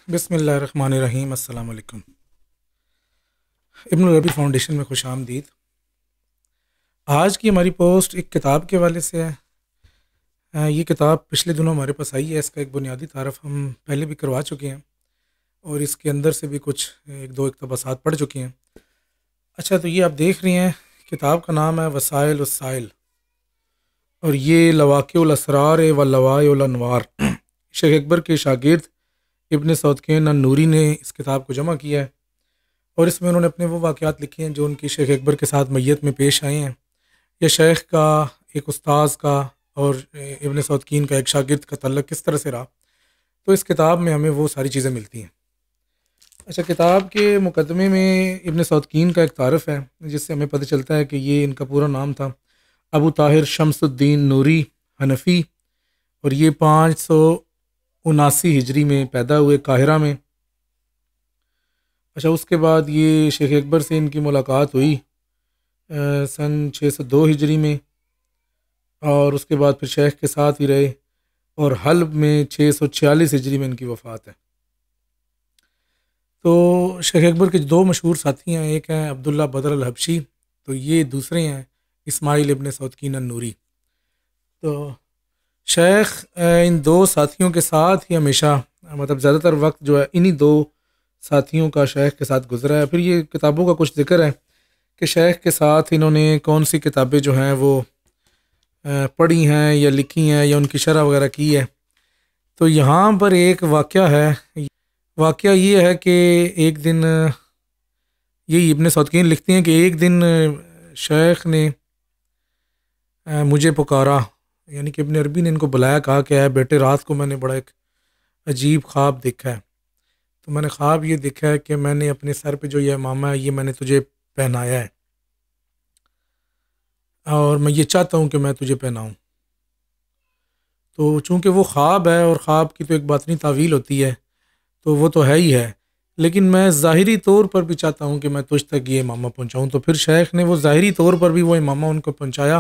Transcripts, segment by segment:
بسم اللہ الرحمن الرحیم۔ السلام علیکم۔ ابن العربی فاؤنڈیشن میں خوش آمدید۔ آج کی ہماری پوسٹ ایک کتاب کے حوالے سے ہے۔ یہ کتاب پچھلے دنوں ہمارے پاس آئی ہے۔ اس کا ایک بنیادی تعارف ہم پہلے بھی کروا چکے ہیں اور اس کے اندر سے بھی کچھ ایک دو اقتباسات پڑھ چکے ہیں۔ اچھا، تو یہ آپ دیکھ رہے ہیں، کتاب کا نام ہے وسائل السائل، اور یہ لواقع الاسرار و لوائع الانوار، شیخ اکبر کے شاگرد ابن سعودکین النوری نے اس کتاب کو جمع کیا ہے، اور اس میں انہوں نے اپنے وہ واقعات لکھے ہیں جو ان کی شیخ اکبر کے ساتھ میت میں پیش آئے ہیں، یا شیخ کا، ایک استاذ کا اور ابن سعودکین کا ایک شاگرد کا تعلق کس طرح سے رہا۔ تو اس کتاب میں ہمیں وہ ساری چیزیں ملتی ہیں۔ اچھا، کتاب کے مقدمے میں ابن سعودکین کا ایک تعارف ہے جس سے ہمیں پتہ چلتا ہے کہ یہ ان کا پورا نام تھا ابو طاہر شمس الدین نوری حنفی، اور یہ 579 ہجری میں پیدا ہوئے قاہرہ میں۔ اچھا، اس کے بعد یہ شیخ اکبر سے ان کی ملاقات ہوئی سن 602 ہجری میں، اور اس کے بعد پھر شیخ کے ساتھ ہی رہے، اور حلب میں 646 ہجری میں ان کی وفات ہے۔ تو شیخ اکبر کے دو مشہور ساتھی ہیں، ایک ہیں عبداللہ بدر الحبشی، تو یہ دوسرے ہیں اسماعیل ابن سعودکین النوری۔ تو شیخ ان دو ساتھیوں کے ساتھ ہی ہمیشہ، مطلب زیادہ تر وقت جو ہے انہی دو ساتھیوں کا شیخ کے ساتھ گزرا ہے۔ پھر یہ کتابوں کا کچھ ذکر ہے کہ شیخ کے ساتھ انہوں نے کون سی کتابیں جو ہیں وہ پڑھی ہیں یا لکھی ہیں یا ان کی شرح وغیرہ کی ہے۔ تو یہاں پر ایک واقعہ ہے۔ واقعہ یہ ہے کہ ایک دن، یہ ابن سعودکین لکھتے ہیں کہ ایک دن شیخ نے مجھے پکارا، یعنی کہ ابن عربی نے ان کو بلایا، کہا کہ اے بیٹے، رات کو میں نے بڑا ایک عجیب خواب دیکھا ہے۔ تو میں نے خواب یہ دیکھا ہے کہ میں نے اپنے سر پہ جو یہ امامہ ہے یہ میں نے تجھے پہنایا ہے، اور میں یہ چاہتا ہوں کہ میں تجھے پہناؤں۔ تو چونکہ وہ خواب ہے، اور خواب کی تو ایک باطنی تعویل ہوتی ہے، تو وہ تو ہے ہی ہے، لیکن میں ظاہری طور پر بھی چاہتا ہوں کہ میں تجھ تک یہ امامہ پہنچاؤں۔ تو پھر شیخ نے وہ ظاہری طور پر بھی وہ امامہ ان کو پہنچایا،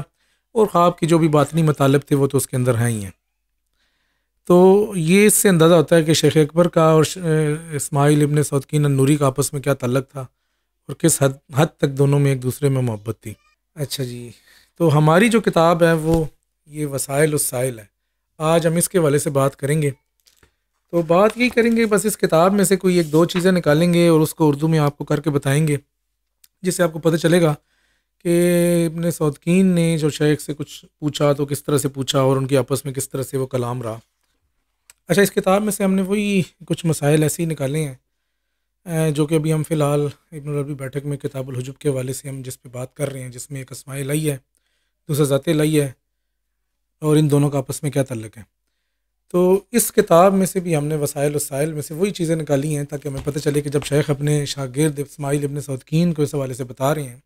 اور خواب کی جو بھی باطنی مطالب تھے وہ تو اس کے اندر ہیں ہی ہیں۔ تو یہ اس سے اندازہ ہوتا ہے کہ شیخ اکبر کا اور اسماعیل ابن سعودکین النوری کا آپس میں کیا تعلق تھا، اور کس حد تک دونوں میں ایک دوسرے میں محبت تھی۔ اچھا جی، تو ہماری جو کتاب ہے وہ یہ وسائل السائل ہے۔ آج ہم اس کے حوالے سے بات کریں گے۔ تو بات یہی کریں گے، بس اس کتاب میں سے کوئی ایک دو چیزیں نکالیں گے اور اس کو اردو میں آپ کو کر کے بتائیں گے، جس سے آپ کو پتہ چلے گا کہ ابن سعودکین نے جو شیخ سے کچھ پوچھا تو کس طرح سے پوچھا، اور ان کی آپس میں کس طرح سے وہ کلام رہا۔ اچھا، اس کتاب میں سے ہم نے وہی کچھ مسائل ایسے ہی نکالے ہیں جو کہ ابھی ہم فی الحال ابن العربی بیٹھک میں کتاب الحجب کے حوالے سے ہم جس پہ بات کر رہے ہیں، جس میں ایک اسماء الہی ہے، دوسرا ذات الہی ہے، اور ان دونوں کا آپس میں کیا تعلق ہے۔ تو اس کتاب میں سے بھی ہم نے وسائل السائل میں سے وہی چیزیں نکالی ہیں تاکہ ہمیں پتہ چلے کہ جب شیخ اپنے شاگرد اسماعیل ابن سعودکین کو اس حوالے سے بتا رہے ہیں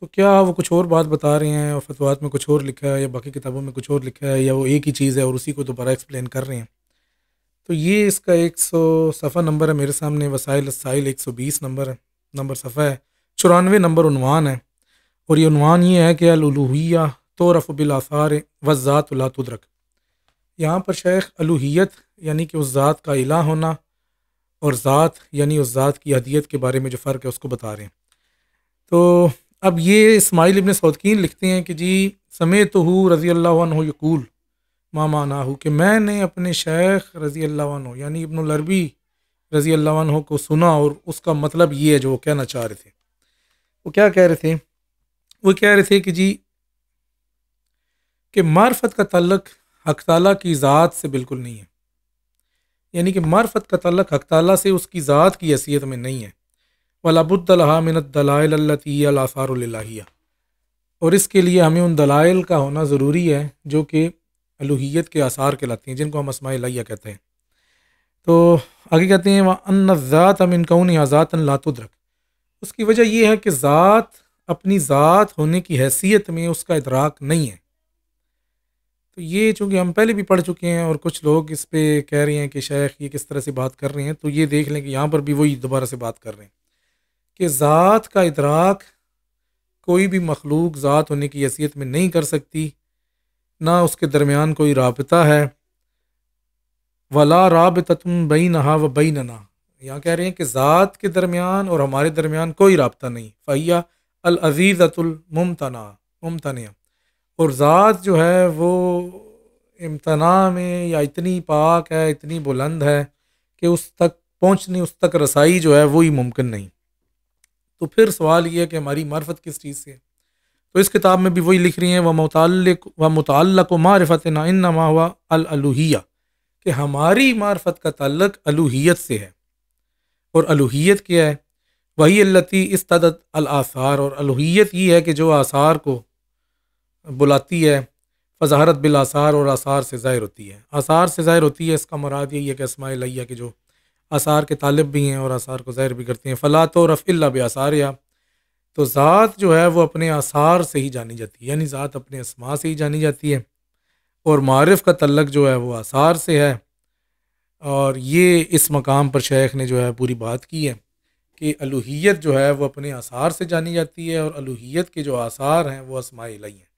تو کیا وہ کچھ اور بات بتا رہے ہیں، اور فتویٰ میں کچھ اور لکھا ہے یا باقی کتابوں میں کچھ اور لکھا ہے، یا وہ ایک ہی چیز ہے اور اسی کو دوبارہ ایکسپلین کر رہے ہیں۔ تو یہ اس کا 100 صفحہ نمبر ہے میرے سامنے، وسائل السائل 120 نمبر صفحہ ہے، 94 نمبر عنوان ہے، اور یہ عنوان یہ ہے کہ الالوہیہ تعرف بالآثار والذات لا تدرک۔ یہاں پر شیخ الوہیت یعنی کہ اس ذات کا الہ ہونا، اور ذات یعنی اس ذات کی احدیت کے بارے میں جو فرق ہے اس کو بتا رہے ہیں۔ تو اب یہ اسماعیل ابن سعودکین لکھتے ہیں کہ جی سمعتہ رضی اللہ عنہ یقول ما معناہ، کہ میں نے اپنے شیخ رضی اللہ عنہ یعنی ابن العربی رضی اللہ عنہ کو سنا، اور اس کا مطلب یہ ہے جو وہ کہنا چاہ رہے تھے۔ وہ کیا کہہ رہے تھے؟ وہ کہہ رہے تھے کہ جی کہ معرفت کا تعلق حق تعالیٰ کی ذات سے بالکل نہیں ہے، یعنی کہ معرفت کا تعلق حق تعالیٰ سے اس کی ذات کی حیثیت میں نہیں ہے۔ وَلَا بُدَّ لَهَا مِنَ الدَّلَائِلِ الَّتِي هِيَ الْآثَارُ الْإِلَٰهِيَّةُ، اور اس کے لیے ہمیں ان دلائل کا ہونا ضروری ہے جو کہ الوہیت کے آثار کہلاتے ہیں، جن کو ہم اسماء الہیہ کہتے ہیں۔ تو آگے کہتے ہیں وَأَنَّ الذَّاتَ مِن كَوْنِهَا ذَاتًا لَا تُدْرَكُ، اس کی وجہ یہ ہے کہ ذات اپنی ذات ہونے کی حیثیت میں اس کا ادراک نہیں ہے۔ تو یہ چونکہ ہم پہلے بھی پڑھ چکے ہیں، اور کچھ لوگ اس پہ کہہ رہے ہیں کہ شیخ یہ کس طرح سے بات کر رہے ہیں، تو یہ دیکھ لیں کہ یہاں پر بھی وہی دوبارہ سے بات کر رہے ہیں کہ ذات کا ادراک کوئی بھی مخلوق ذات ہونے کی حیثیت میں نہیں کر سکتی، نہ اس کے درمیان کوئی رابطہ ہے۔ ولا رابطۃ بینہا و بیننا، یہاں کہہ رہے ہیں کہ ذات کے درمیان اور ہمارے درمیان کوئی رابطہ نہیں، فہیہ العزیزۃ ممتنع، اور ذات جو ہے وہ امتناع میں یا اتنی پاک ہے، اتنی بلند ہے کہ اس تک پہنچنی، اس تک رسائی جو ہے وہی ممکن نہیں۔ تو پھر سوال یہ ہے کہ ہماری معرفت کس چیز سے ہے؟ تو اس کتاب میں بھی وہی لکھ رہی ہیں، وَمُتَعَلَّقُ مَعْرِفَتِنَا إِنَّمَا هُوَ الْأُلُوہیہ، کہ ہماری معرفت کا تعلق الوہیت سے ہے۔ اور الوہیت کیا ہے؟ وہی التی استدت الآثار، اور الوہیت یہ ہے کہ جو آثار کو بلاتی ہے، فظہرت بالآثار، اور آثار سے ظاہر ہوتی ہے۔ آثار سے ظاہر ہوتی ہے، اس کا مراد یہی ہے کہ اسماء الہیہ کے جو آثار کے طالب بھی ہیں اور آثار کو ظاہر بھی کرتے ہیں۔ فلا تعرف الا بآثارہا، تو ذات جو ہے وہ اپنے آثار سے ہی جانی جاتی ہے، یعنی ذات اپنے اسماء سے ہی جانی جاتی ہے، اور معارف کا تعلق جو ہے وہ آثار سے ہے۔ اور یہ اس مقام پر شیخ نے جو ہے پوری بات کی ہے کہ الوہیت جو ہے وہ اپنے آثار سے جانی جاتی ہے، اور الوہیت کے جو آثار ہیں وہ اسماء الہی ہیں،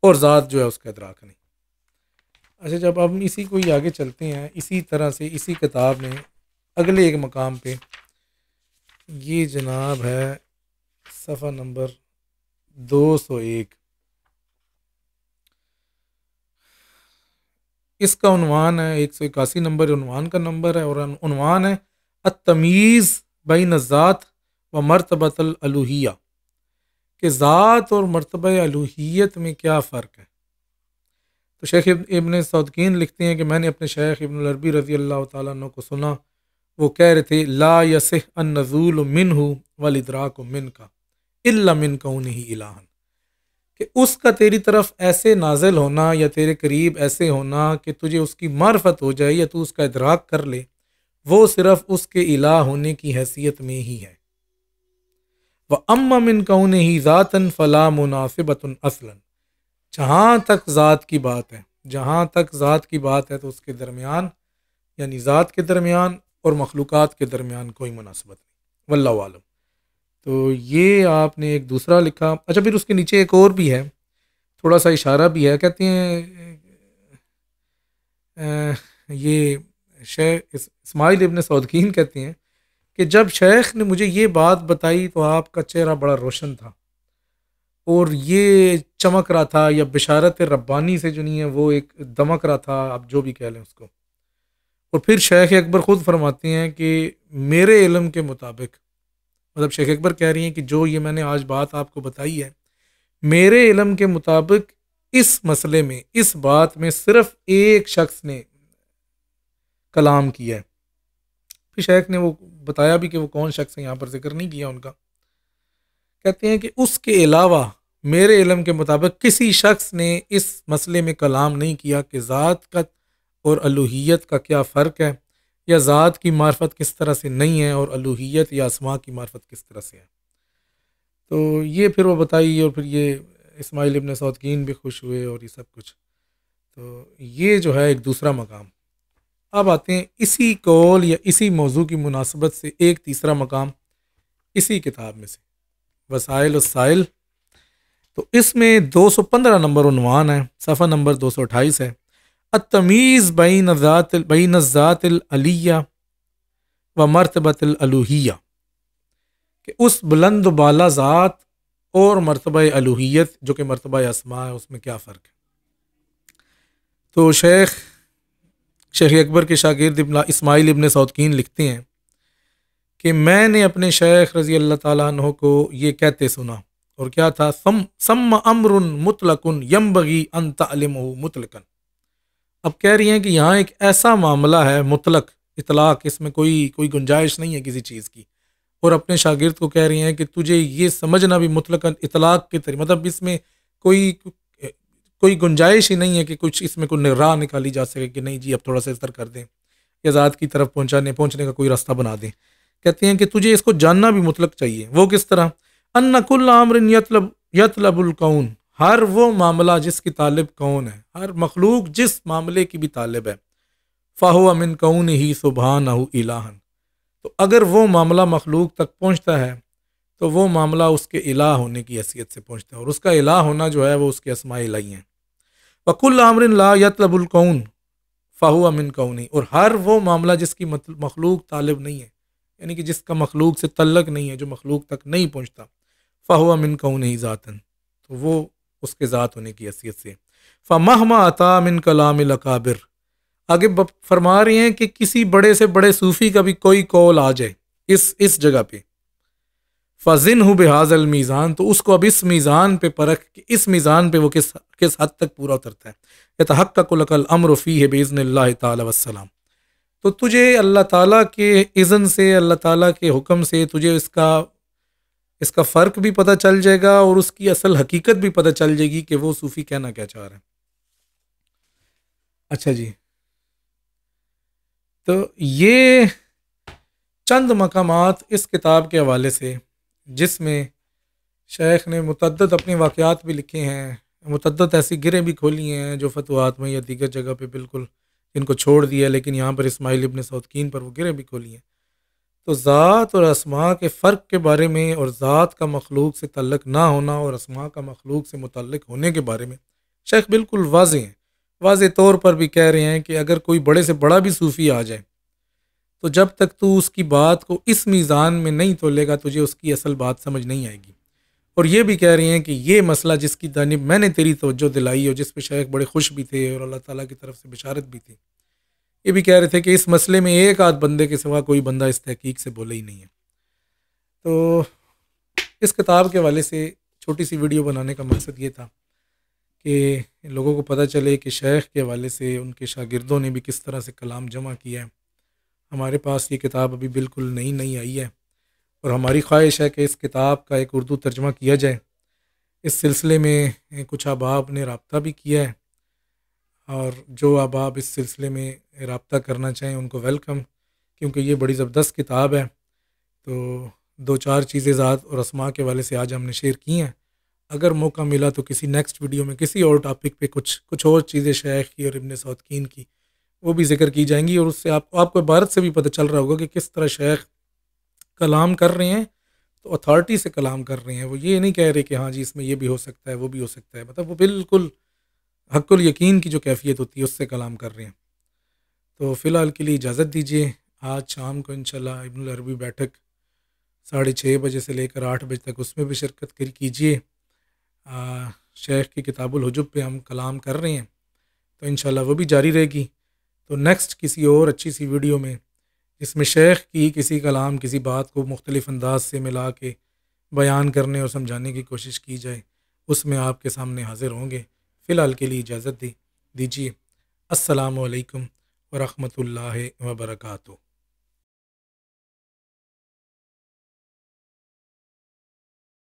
اور ذات جو ہے اس کا ادراک نہیں۔ اچھا، جب ہم اسی کو ہی آگے چلتے ہیں، اسی طرح سے اسی کتاب میں اگلے ایک مقام پہ، یہ جناب ہے صفحہ نمبر 201، اس کا عنوان ہے 181 نمبر عنوان کا نمبر ہے، اور عنوان ہے التمییز بین الذات و مرتبۃ الالوہیہ، کہ ذات اور مرتبہ الوہیت میں کیا فرق ہے۔ تو شیخ ابن صودقین لکھتے ہیں کہ میں نے اپنے شیخ ابن العربی رضی اللہ تعالیٰ عنہ کو سنا، وہ کہہ رہے تھے لا یصح النزول منہ والادراک منک الا من کونہ الہا، کہ اس کا تیری طرف ایسے نازل ہونا یا تیرے قریب ایسے ہونا کہ تجھے اس کی معرفت ہو جائے یا تو اس کا ادراک کر لے، وہ صرف اس کے الہ ہونے کی حیثیت میں ہی ہے۔ وَأَمَّا مِن كَوْنِهِ ذَاتًا فَلَا مُنَاسِبَةٌ اصلاً، جہاں تک ذات کی بات ہے، جہاں تک ذات کی بات ہے تو اس کے درمیان، یعنی ذات کے درمیان اور مخلوقات کے درمیان کوئی مناسبت نہیں، واللہ عالم۔ تو یہ آپ نے ایک دوسرا لکھا۔ اچھا، پھر اس کے نیچے ایک اور بھی ہے، تھوڑا سا اشارہ بھی ہے، کہتے ہیں یہ شیخ اسماعیل ابن صودقین کہتے ہیں کہ جب شیخ نے مجھے یہ بات بتائی تو آپ کا چہرہ بڑا روشن تھا، اور یہ چمک رہا تھا، یا بشارت ربانی سے جو نہیں ہے وہ ایک دمک رہا تھا، آپ جو بھی کہہ لیں اس کو۔ اور پھر شیخ اکبر خود فرماتے ہیں کہ میرے علم کے مطابق، مطلب شیخ اکبر کہہ رہی ہیں کہ جو یہ میں نے آج بات آپ کو بتائی ہے، میرے علم کے مطابق اس مسئلے میں، اس بات میں صرف ایک شخص نے کلام کیا ہے۔ پھر شیخ نے وہ بتایا بھی کہ وہ کون شخص ہے، یہاں پر ذکر نہیں کیا ان کا۔ کہتے ہیں کہ اس کے علاوہ میرے علم کے مطابق کسی شخص نے اس مسئلے میں کلام نہیں کیا کہ ذات کا اور الوہیت کا کیا فرق ہے، یا ذات کی معرفت کس طرح سے نہیں ہے اور الوہیت یا اسماء کی معرفت کس طرح سے ہے۔ تو یہ پھر وہ بتائی، اور پھر یہ اسماعیل ابن صودقین بھی خوش ہوئے اور یہ سب کچھ۔ تو یہ جو ہے ایک دوسرا مقام۔ اب آتے ہیں اسی قول یا اسی موضوع کی مناسبت سے ایک تیسرا مقام اسی کتاب میں سے، وسائل السائل۔ تو اس میں 215 نمبر عنوان ہے، صفحہ نمبر 228 ہے، التمیز بین الذات العلیہ و مرتبۃ الالوہیہ، کہ اس بلند و بالا ذات اور مرتبہ الوہیت جو کہ مرتبہ اسماء ہے، اس میں کیا فرق ہے۔ تو شیخ اکبر کے شاگرد اسماعیل ابن صودقین لکھتے ہیں کہ میں نے اپنے شیخ رضی اللہ تعالیٰ عنہ کو یہ کہتے سنا، اور کیا تھا، ثم امر مطلق ینبغی ان تعلمہ مطلقا۔ اب کہہ رہی ہیں کہ یہاں ایک ایسا معاملہ ہے مطلق، اطلاق، اس میں کوئی گنجائش نہیں ہے کسی چیز کی، اور اپنے شاگرد کو کہہ رہی ہیں کہ تجھے یہ سمجھنا بھی مطلق اطلاق کے طریقے، مطلب اس میں کوئی گنجائش ہی نہیں ہے کہ کچھ اس میں کوئی راہ نکالی جا سکے کہ نہیں جی اب تھوڑا سا اتر کر دیں یا ذات کی طرف پہنچنے کا کوئی راستہ بنا دیں۔ کہتے ہیں کہ تجھے اس کو جاننا بھی مطلق چاہیے۔ وہ کس طرح؟ ان کل امر یطلب الکون، ہر وہ معاملہ جس کی طالب کون ہے، ہر مخلوق جس معاملے کی بھی طالب ہے، فہو من کونہ سبحانہ الہا، تو اگر وہ معاملہ مخلوق تک پہنچتا ہے تو وہ معاملہ اس کے الہ ہونے کی حیثیت سے پہنچتا ہے، اور اس کا الہ ہونا جو ہے وہ اس کے اسماء الہی ہیں۔ وکل امر لا یطلب الکون فہو من کونی، اور ہر وہ معاملہ جس کی مخلوق طالب نہیں ہے، یعنی کہ جس کا مخلوق سے تعلق نہیں ہے، جو مخلوق تک نہیں پہنچتا، فہو من کونی ذاتن، تو وہ اس کے ذات ہونے کی حیثیت سے۔ فمہما عطا من کلام الاکابر، آگے فرما رہے ہیں کہ کسی بڑے سے بڑے صوفی کا بھی کوئی قول آ جائے اس جگہ پہ، فَزِنْهُ بِهَذَا الْمِيزَان، تو اس کو اب اس میزان پہ پرکھ کہ اس میزان پہ وہ کس حد تک پورا اترتا ہے۔ يَتَحَقَّقُ لَكَ الْأَمْرُ فِيهِ بِإِذْنِ اللَّهِ تَعَالَى وَالسَّلَامُ، تو تجھے اللہ تعالیٰ کے اذن سے، اللہ تعالیٰ کے حکم سے تجھے اس کا فرق بھی پتہ چل جائے گا، اور اس کی اصل حقیقت بھی پتہ چل جائے گی کہ وہ صوفی کہنا کیا چاہ رہے ہیں۔ اچھا جی، تو یہ چند مقامات اس کتاب کے حوالے سے، جس میں شیخ نے متعدد اپنے واقعات بھی لکھے ہیں، متعدد ایسی گرہیں بھی کھولی ہیں جو فتوحات میں یا دیگر جگہ پہ بالکل جن کو چھوڑ دیا، لیکن یہاں پر اسماعیل ابن سودکین پر وہ گرہیں بھی کھولی ہیں۔ تو ذات اور اسماء کے فرق کے بارے میں، اور ذات کا مخلوق سے تعلق نہ ہونا اور اسماء کا مخلوق سے متعلق ہونے کے بارے میں شیخ بالکل واضح ہیں، واضح طور پر بھی کہہ رہے ہیں کہ اگر کوئی بڑے سے بڑا بھی صوفی آ جائے تو جب تک تو اس کی بات کو اس میزان میں نہیں تولے گا، تجھے اس کی اصل بات سمجھ نہیں آئے گی۔ اور یہ بھی کہہ رہے ہیں کہ یہ مسئلہ جس کی جانب میں نے تیری توجہ دلائی اور جس پہ شیخ بڑے خوش بھی تھے اور اللہ تعالیٰ کی طرف سے بشارت بھی تھی، یہ بھی کہہ رہے تھے کہ اس مسئلے میں ایک آدھ بندے کے سوا کوئی بندہ اس تحقیق سے بولے ہی نہیں ہے۔ تو اس کتاب کے حوالے سے چھوٹی سی ویڈیو بنانے کا مقصد یہ تھا کہ لوگوں کو پتہ چلے کہ شیخ کے حوالے سے ان کے شاگردوں نے بھی کس طرح سے کلام جمع کیا ہے۔ ہمارے پاس یہ کتاب ابھی بالکل نئی آئی ہے، اور ہماری خواہش ہے کہ اس کتاب کا ایک اردو ترجمہ کیا جائے۔ اس سلسلے میں کچھ احباب نے رابطہ بھی کیا ہے، اور جو احباب اس سلسلے میں رابطہ کرنا چاہیں ان کو ویلکم، کیونکہ یہ بڑی زبردست کتاب ہے۔ تو دو چار چیزیں ذات اور اسماء کے حوالے سے آج ہم نے شیئر کی ہیں۔ اگر موقع ملا تو کسی نیکسٹ ویڈیو میں کسی اور ٹاپک پہ کچھ اور چیزیں شیخ کی اور ابن سودکین کی وہ بھی ذکر کی جائیں گی، اور اس سے آپ کو عبارت سے بھی پتہ چل رہا ہوگا کہ کس طرح شیخ کلام کر رہے ہیں، تو اتھارٹی سے کلام کر رہے ہیں۔ وہ یہ نہیں کہہ رہے کہ ہاں جی اس میں یہ بھی ہو سکتا ہے وہ بھی ہو سکتا ہے، مطلب وہ بالکل حق الیقین کی جو کیفیت ہوتی ہے اس سے کلام کر رہے ہیں۔ تو فی الحال کے لیے اجازت دیجیے، آج شام کو انشاءاللہ ابن العربی بیٹھک 6:30 بجے سے لے کر 8 بجے تک اس میں بھی شرکت کیجیے۔ شیخ کی کتاب الحجب پہ ہم کلام کر رہے ہیں، تو انشاءاللہ وہ بھی جاری رہے گی۔ تو نیکسٹ کسی اور اچھی سی ویڈیو میں جس میں شیخ کی کسی کلام کسی بات کو مختلف انداز سے ملا کے بیان کرنے اور سمجھانے کی کوشش کی جائے، اس میں آپ کے سامنے حاضر ہوں گے۔ فی الحال کے لیے اجازت دیجیے۔ السلام علیکم ورحمۃ اللہ وبرکاتہ۔